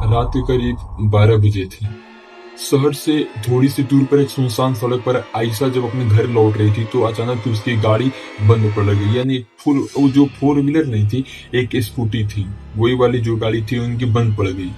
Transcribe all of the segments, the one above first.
रात के करीब 12 बजे थी। शहर से थोड़ी सी दूर पर एक सुनसान सड़क पर आयशा जब अपने घर लौट रही थी तो अचानक से उसकी गाड़ी बंद पड़ गई। यानी वो जो फोर व्हीलर नहीं थी, एक स्कूटी थी, वही वाली जो गाड़ी थी उनकी बंद पड़ गई।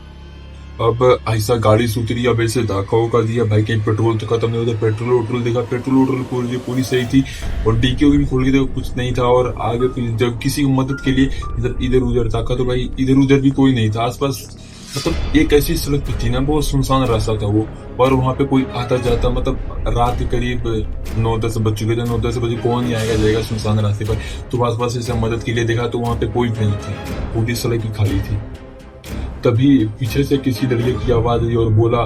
अब आयशा गाड़ी से उतरी, अब ऐसे धक्का उका दिया, भाई कहीं पेट्रोल तो खत्म नहीं। उधर पेट्रोल वोट्रोल देखा, पेट्रोल वोट्रोल पूरी सही थी और डीके भी खोल के देखा, कुछ नहीं था। और आगे फिर जब किसी की मदद के लिए इधर उधर ताका तो भाई इधर उधर भी कोई नहीं था आसपास। मतलब एक ऐसी सड़क थी ना, बहुत सुनसान रास्ता था वो, और वहां पे कोई आता जाता, मतलब रात के करीब 9-10 बज चुके थे। 9-10 बजे कौन ही आएगा जाएगा सुनसान रास्ते पर। तो आसपास ऐसे मदद के लिए देखा तो वहां पे कोई नहीं थी, पूरी सड़क ही खाली थी। तभी पीछे से किसी लड़के की आवाज आई और बोला,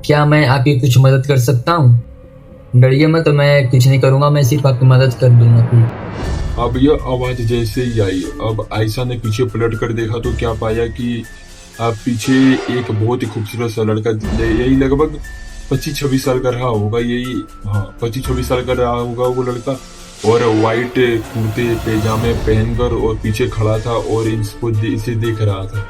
क्या मैं आपकी कुछ मदद कर सकता हूँ? डरिए मत, मैं कुछ नहीं करूँगा, मैं सिर्फ आपकी मदद कर दूंगा प्लीज। अब यह आवाज जैसे ही आई, अब आयशा ने पीछे पलट कर देखा तो क्या पाया कि अब पीछे एक बहुत ही खूबसूरत सा लड़का, यही लगभग 25-26 साल का रहा होगा, यही हाँ 25-26 साल का रहा होगा वो लड़का। और व्हाइट कुर्ते पैजामे पहनकर और पीछे खड़ा था और इसे देख रहा था।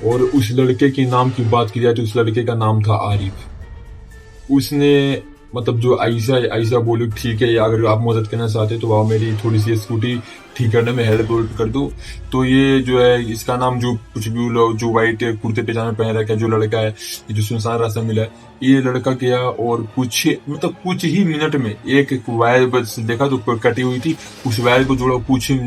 और उस लड़के के नाम की बात की जाए तो उस लड़के का नाम था आरिफ। उसने मतलब जो आयशा बोली, ठीक है अगर आप मदद करना चाहते तो आप मेरी थोड़ी सी स्कूटी ठीक करने में हेल्प कर दो। तो ये जो है, इसका नाम जो कुछ भी लोग जो व्हाइट कुर्ते पैजामे पहन रखा है जो लड़का है, ये जो सुनसान रास्ता मिला है, ये लड़का गया और कुछ ही मिनट में एक वायर बस देखा तो कटी हुई थी, उस वायर को जोड़ा, कुछ ही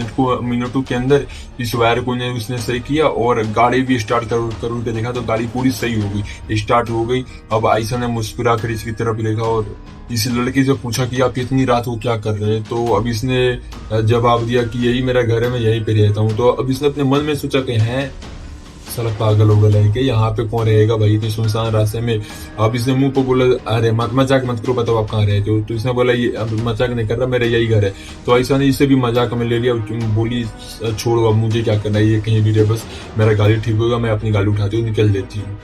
मिनटों के अंदर इस वायर को उसने सही किया और गाड़ी भी स्टार्ट कर के देखा तो गाड़ी पूरी सही हो गई, स्टार्ट हो गई। अब आयशा ने मुस्कुरा कर इसकी तरफ देखा और इस लड़के से पूछा कि आप इतनी रात को क्या कर रहे हैं। तो अब इसने जवाब दिया कि यही मेरा घर है, मैं यहीं पे रहता हूँ। तो अब इसने अपने मन में सोचा कि हैं साला पागल हो गया है कि यहाँ पे कौन रहेगा भाई इतने सुनसान रास्ते में। अब इसने मुंह पर बोला, अरे मजाक मत करो, बताओ आप कहाँ रहते हो। तो इसने बोला, ये अब मजाक नहीं कर रहा, मेरा यही घर है। तो ऐसा नहीं, इसे भी मजाक में ले लिया, बोली छोड़ो अब मुझे क्या करना है, ये कहीं भी रहे, बस मेरा गाड़ी ठीक होगा, मैं अपनी गाड़ी उठाती हूँ निकल देती हूँ।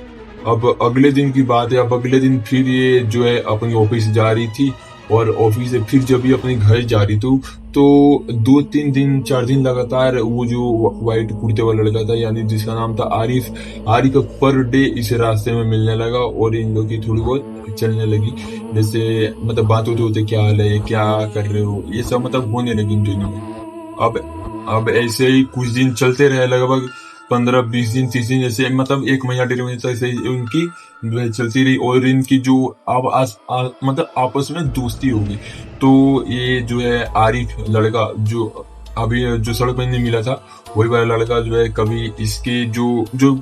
अब अगले दिन की बात है, अब अगले दिन फिर ये जो है अपनी ऑफिस जा रही थी और ऑफिस से फिर जब ये अपने घर जा रही थी तो 2-3 दिन 4 दिन लगातार वो जो व्हाइट कुर्ते वाला लड़का था, यानी जिसका नाम था आरिफ का पर डे इस रास्ते में मिलने लगा और इन लोगों की थोड़ी बहुत चलने लगी। जैसे मतलब बात होते होते क्या हाल है, क्या कर रहे हो, ये सब मतलब होने लगी इन दोनों में। अब ऐसे ही कुछ दिन चलते रहे, लगभग 15-20 दिन 30 दिन, जैसे मतलब 1 महीना 1.5 महीने तक से उनकी जो है चलती रही और इनकी जो मतलब आपस में दोस्ती होगी। तो ये जो है आरिफ लड़का जो अभी जो सड़क पर नहीं मिला था, वही वाला लड़का जो है कभी इसके जो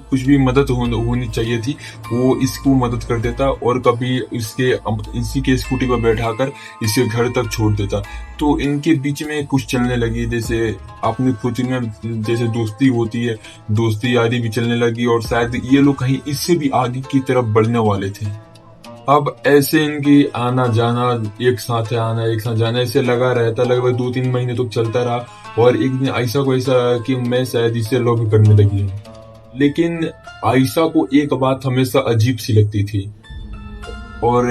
कुछ भी मदद होनी चाहिए थी वो इसको मदद कर देता और कभी इसी के स्कूटी पर बैठाकर इसके घर तक छोड़ देता। तो इनके बीच में कुछ चलने लगी, जैसे आपने खुद में जैसे दोस्ती होती है, दोस्ती यारी भी चलने लगी और शायद ये लोग कहीं इससे भी आगे की तरफ बढ़ने वाले थे। अब ऐसे इनकी आना जाना, एक साथ आना एक साथ जाना ऐसे लगा रहता, लगभग 2-3 महीने तक चलता रहा। और एक दिन आयशा को ऐसा कि मैं शायद इससे लव करने लगी हूँ। लेकिन आयशा को एक बात हमेशा अजीब सी लगती थी और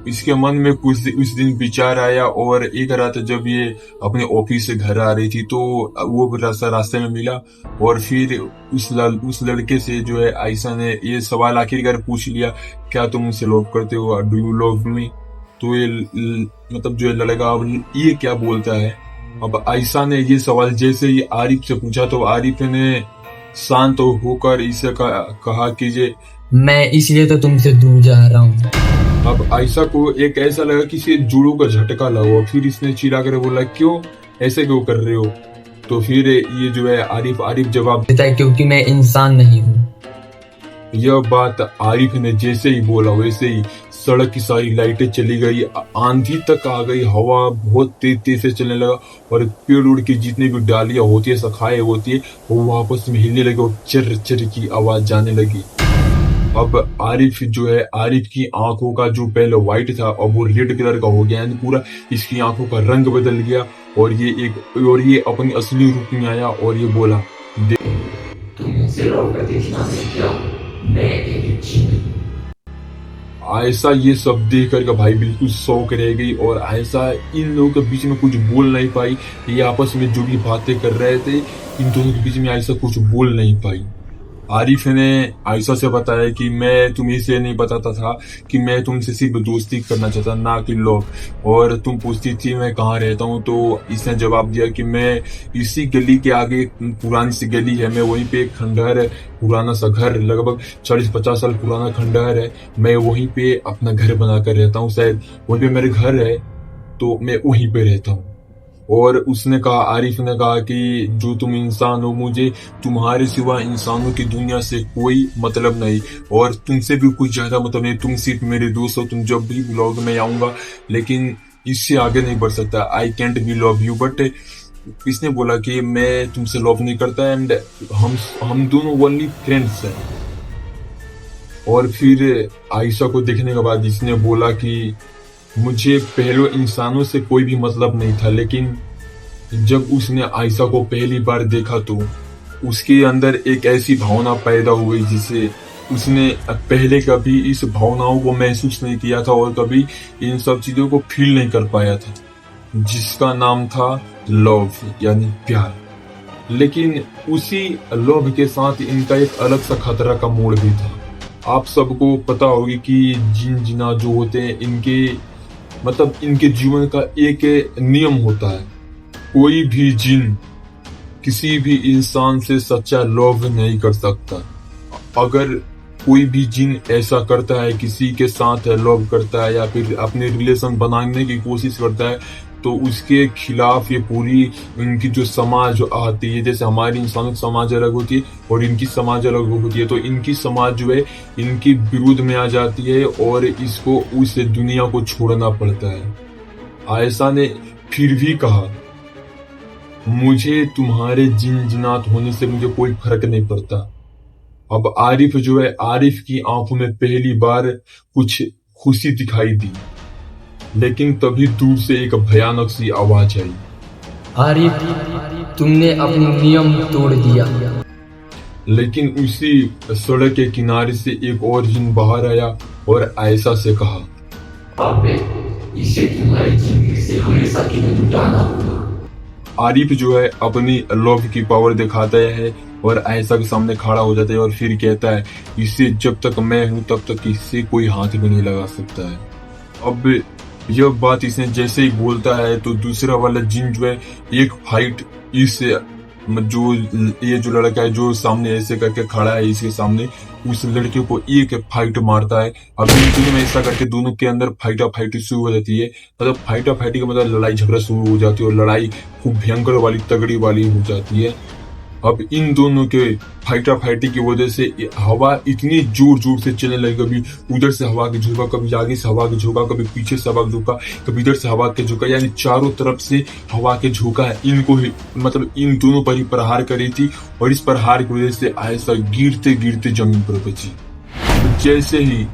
इसके मन में उस दिन विचार आया। और एक रात जब ये अपने ऑफिस से घर आ रही थी तो वो रास्ते में मिला और फिर उस लड़के से जो है आयशा ने ये सवाल आखिरकार पूछ लिया, क्या तुम मुझसे लव करते हो, डू यू लव मी। तो ये मतलब जो लड़का अब ये क्या बोलता है। अब आयशा ने ये सवाल जैसे ही आरिफ से पूछा तो आरिफ ने शांत होकर इसे कहा कि मैं इसलिए तो तुमसे दूर जा रहा हूँ। अब आयशा को एक ऐसा लगा कि इसे जुड़ों का झटका लगा। फिर इसने चिल्ला कर बोला, क्यों ऐसे क्यों कर रहे हो। तो फिर ये जो है आरिफ जवाब देता है, क्योंकि मैं इंसान नहीं हूँ। यह बात आरिफ ने जैसे ही बोला वैसे ही सड़क की सारी लाइटें चली गई, आंधी तक आ गई, हवा बहुत तेज से चलने लगा और पेड़ उड़ की जितनी भी डालियां होती है, शाखाएं होती है, वो आपस में हिलने लगी और चर चर की आवाज जाने लगी। अब आरिफ की आंखों का जो पहले व्हाइट था अब वो रेड कलर का हो गया, पूरा इसकी आंखों का रंग बदल गया और ये अपनी असली रूप में आया और ये बोला, आयशा ये सब देख कर भाई बिल्कुल शौक रह गई और आयशा इन लोगों के बीच में कुछ बोल नहीं पाई। ये आपस में जो भी बातें कर रहे थे इन दोनों के बीच में आयशा कुछ बोल नहीं पाई। आरिफ ने आयशा से बताया कि मैं तुम्हें इसलिए नहीं बताता था कि मैं तुमसे सिर्फ दोस्ती करना चाहता, ना कि लव। और तुम पूछती थी मैं कहाँ रहता हूँ, तो इसने जवाब दिया कि मैं इसी गली के आगे एक पुरानी सी गली है, मैं वहीं पे एक खंडहर है, पुराना सा घर, लगभग 40-50 साल पुराना खंडहर है, मैं वहीं पे अपना घर बना कर रहता हूँ, शायद वहीं पे मेरे घर है, तो मैं वहीं पे रहता हूँ। और उसने कहा, आरिफ ने कहा कि जो तुम इंसान हो, मुझे तुम्हारे सिवा इंसानों की दुनिया से कोई मतलब नहीं, और तुमसे भी कुछ ज्यादा मतलब नहीं, तुम सिर्फ मेरे दोस्त हो, तुम जब भी बुलाओगे मैं आऊंगा, लेकिन इससे आगे नहीं बढ़ सकता। I can't B love you, but इसने बोला कि मैं तुमसे लव नहीं करता, एंड हम दोनों ओनली फ्रेंड्स हैं। और फिर आयशा को देखने के बाद इसने बोला कि मुझे पहले इंसानों से कोई भी मतलब नहीं था, लेकिन जब उसने आयशा को पहली बार देखा तो उसके अंदर एक ऐसी भावना पैदा हुई जिसे उसने पहले कभी इस भावनाओं को महसूस नहीं किया था और कभी इन सब चीजों को फील नहीं कर पाया था, जिसका नाम था लव, यानी प्यार। लेकिन उसी लव के साथ इनका एक अलग सा खतरा का मोड़ भी था। आप सबको पता होगी कि जिन जिना जो होते हैं, इनके मतलब इनके जीवन का एक नियम होता है, कोई भी जिन किसी भी इंसान से सच्चा लव नहीं कर सकता। अगर कोई भी जिन ऐसा करता है, किसी के साथ लव करता है या फिर अपने रिलेशन बनाने की कोशिश करता है, तो उसके खिलाफ ये पूरी इनकी जो समाज आती है, जैसे हमारी इंसानों की समाज अलग होती है और इनकी समाज अलग होती है, तो इनकी समाज जो है इनकी विरुद्ध में आ जाती है और इसको उस दुनिया को छोड़ना पड़ता है। आयशा ने फिर भी कहा, मुझे तुम्हारे जिनजिनात होने से मुझे कोई फर्क नहीं पड़ता। अब आरिफ जो है, आरिफ की आंखों में पहली बार कुछ खुशी दिखाई दी, लेकिन तभी दूर से एक भयानक सी आवाज आई। आरिफ, तुमने अपनी नियम तोड़ दिया। लेकिन उसी सड़क के किनारे से एक और जिन बाहर आया और आयशा से कहा, अबे, इसे तुम्हारी जिंदगी से हमेशा के लिए मिटाना होगा। आरिफ जो है अपनी लव की पावर दिखाता है और आयशा के सामने खड़ा हो जाता है और फिर कहता है, इसे जब तक मैं हूं तब तक इससे कोई हाथ भी नहीं लगा सकता है। अब यह बात इसने जैसे ही बोलता है तो दूसरा वाला जिन जो है एक फाइट इस जो ये जो लड़का है जो सामने ऐसे करके खड़ा है इसके सामने, उस लड़के को एक फाइट मारता है। अब इन दोनों में ऐसा करके दोनों के अंदर फाइटा फाइटी शुरू हो जाती है, मतलब फाइटा फाइटी का मतलब लड़ाई झगड़ा शुरू हो जाती है और लड़ाई खूब भयंकर वाली तगड़ी वाली हो जाती है। अब इन दोनों के फाइटा फाइटी की वजह से हवा इतनी जोर जोर से चलने लगी, कभी उधर से हवा के झोंका, कभी आगे से हवा के झोंका, कभी पीछे से हवा के झोंका, कभी इधर से हवा के झोंका, यानी चारों तरफ से हवा के झोंका है इनको ही, मतलब इन दोनों पर ही प्रहार करी थी। और इस प्रहार की वजह से आयशा गिरते गिरते जमीन पर बची। जैसे ही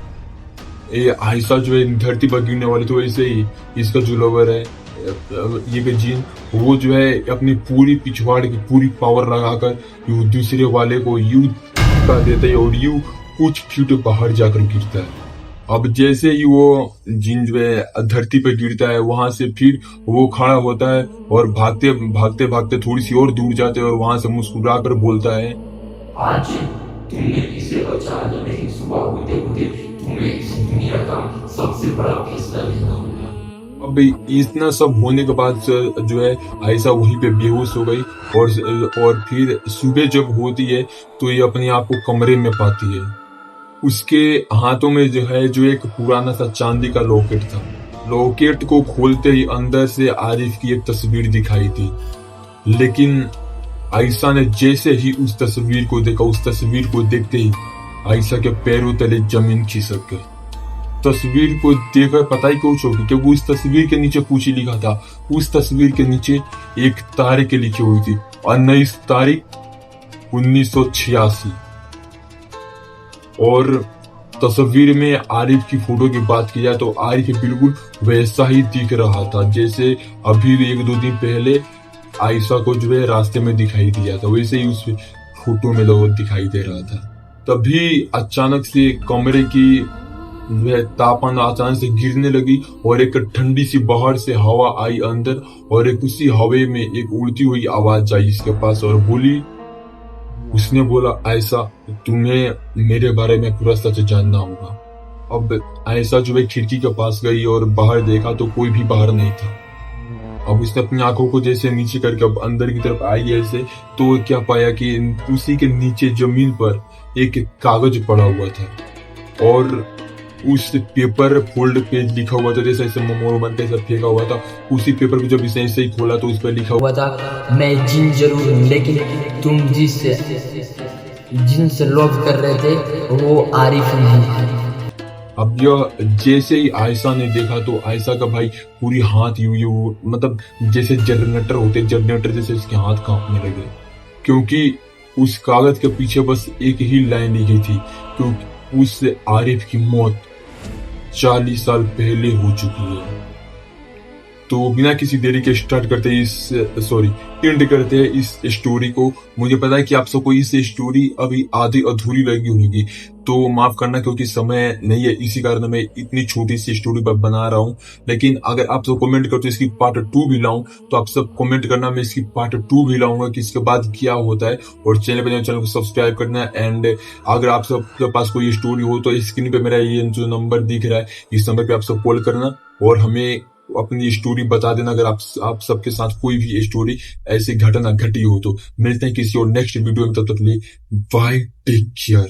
ये आयशा जो है धरती पर गिरने वाली, तो वैसे ही इसका जो लवर है ये जिन, वो जो है अपनी पूरी पिछवाड़ की पूरी पावर लगाकर यू दूसरे वाले को यू धक्का देता है और यू कुछ फीट बाहर जाकर गिरता है। अब जैसे ही वो जिन जो है धरती पर गिरता है, वहां से फिर वो खड़ा होता है और भागते भागते भागते थोड़ी सी और दूर जाते हैं और वहां से मुस्कुरा कर बोलता है, आज तुमने इसे बचाना नहीं, सुबह होते होते तुम्हें इस दुनिया का सबसे बड़ा फैसला लेना होगा। अब इतना सब होने के बाद जो है आयशा वहीं पे बेहोश हो गई और फिर सुबह जब होती है तो ये अपने आप को कमरे में पाती है। उसके हाथों में जो है जो एक पुराना सा चांदी का लॉकेट था। लॉकेट को खोलते ही अंदर से आरिफ की एक तस्वीर दिखाई थी, लेकिन आयशा ने जैसे ही उस तस्वीर को देखा, उस तस्वीर को देखते ही आयशा के पैरों तले जमीन खिसक गई। तस्वीर को देखकर पता ही क्यों चौंकी, क्योंकि उस तस्वीर के नीचे कुछ ही लिखा था। उस तस्वीर के नीचे एक तारीख लिखी हुई थी, 19 तारीख 1986। और तस्वीर में आरिफ की फोटो की बात की जाए तो आरिफ बिल्कुल वैसा ही दिख रहा था जैसे अभी 1-2 दिन पहले आयशा को जो है रास्ते में दिखाई दिया था, वैसे ही उस फोटो में लोग दिखाई दे रहा था। तभी अचानक से कमरे की वह तापमान अचानक से गिरने लगी और एक ठंडी सी बाहर से हवा आई अंदर, और एक उसी हवा में एक उड़ती हुई आवाज आई इसके पास और बोली, उसने बोला ऐसा तुम्हें मेरे बारे में पूरा सच जानना होगा। अब ऐसा जो है खिड़की के पास गई और बाहर देखा तो कोई भी बाहर नहीं था। अब उसने अपनी आंखों को जैसे नीचे करके अब अंदर की तरफ आई ऐसे, तो क्या पाया कि उसी के नीचे जमीन पर एक कागज पड़ा हुआ था और उस पेपर फोल्ड पेज लिखा हुआ था, जैसे ऐसे मोमो बन के ऐसा फेंका हुआ था। उसी पेपर को जब इसे ऐसे ही खोला तो उस पर लिखा हुआ था, मैं जिन जरूर हूँ लेकिन तुम जिनसे लव कर रहे थे वो आरिफ नहीं है। अब यह जैसे ही आयशा ने देखा तो आयशा का भाई पूरी हाथ यूं मतलब जैसे जनरेटर होते, जनरेटर जैसे उसके हाथ कांपने लगे, क्योंकि उस कागज के पीछे बस एक ही लाइन लिखी थी, क्योंकि उस आरिफ की मौत 40 साल पहले हो चुकी है। तो बिना किसी देरी के स्टार्ट करते एंड करते हैं इस स्टोरी को। मुझे पता है कि आप सबको इस स्टोरी अभी आधी अधूरी लगी होगी, तो माफ करना क्योंकि समय नहीं है, इसी कारण मैं इतनी छोटी सी स्टोरी बना रहा हूँ। लेकिन अगर आप सब कमेंट करते इसकी पार्ट 2 भी लाऊं तो आप सब कमेंट करना, मैं इसकी पार्ट 2 भी लाऊंगा कि इसके बाद क्या होता है। और चैनल को सब्सक्राइब करना। एंड अगर आप सबके पास कोई स्टोरी हो तो स्क्रीन पे मेरा ये जो नंबर दिख रहा है इस नंबर पे आप सब कॉल करना और हमें अपनी स्टोरी बता देना अगर आप सबके साथ कोई भी स्टोरी ऐसी घटना घटी हो तो। मिलते हैं किसी और नेक्स्ट वीडियो में, तब तक के लिए बाय, टेक केयर।